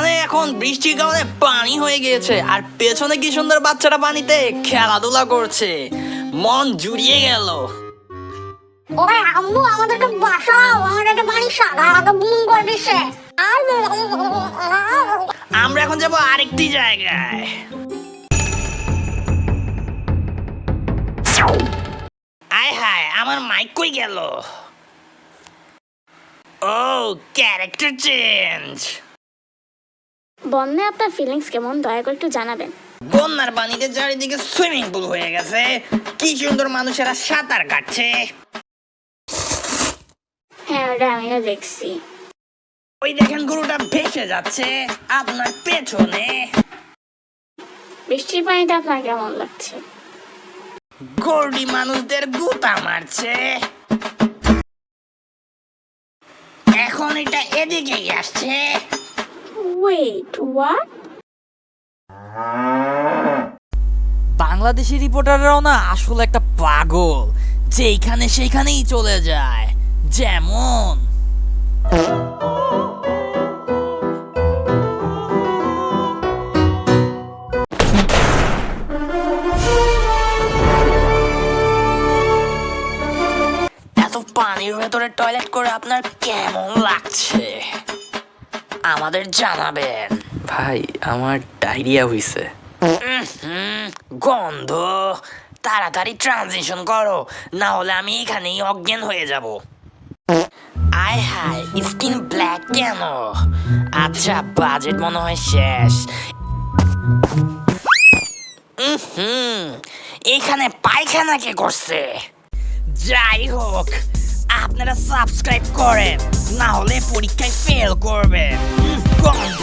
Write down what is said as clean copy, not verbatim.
এখানে এখন বৃষ্টির কারণে পানি হয়ে গিয়েছে, আর পেছনে কি সুন্দর বাচ্চাটা পানিতে খেলাধুলা করছে, মন জুড়িয়ে গেল। ওরে আম্মু, আমাদেরকে বাঁচাও, আমাদেরকে পানি সাদা বুম করে দিচ্ছে। আমরা এখন যাবো আরেকটি জায়গায়। আয় হায়, আমার মাইক কই গেল? ও, ক্যারেক্টার চেঞ্জ। বন্যায় আপনার ফিলিংস কেমন দয়া করে একটু জানাবেন। বন্যার পানিতে চারিদিকে সুইমিং পুল হয়ে গেছে, কি সুন্দর মানুষেরা সাঁতার কাটছে। হ্যাঁ, ওটা আমিও দেখছি। ওই দেখেন গরুটা ভেসে যাচ্ছে আপনার পেছনে। বৃষ্টির পানিতে আপনার কেমন লাগছে? গরুটি মানুষদের গুতা মারছে। এখন এটা এদিকেই আসছে। Wait, what? বাংলাদেশি রিপোর্টাররাও না আসলে একটা পাগল, যেখানে সেখানেই চলে যায়। যেমন এত পানির ভেতরে টয়লেট করে আপনার কেমন লাগছে আমাদের জানাবেন। ভাই, আমার ডায়রিয়া হইছে। গন্ধ, তাড়াতাড়ি ট্রানজিশন করো, না হলে আমি এখানেই অজ্ঞান হয়ে যাব। আয় হায়, স্কিন ব্ল্যাক কেন? আচ্ছা, বাজেট মনে হয় শেষ। এখানে পায়খানা কে করছে? যাই হোক, আপনারা সাবস্ক্রাইব করেন, না হলে পরীক্ষায় ফেল করবেন। গন্ধ।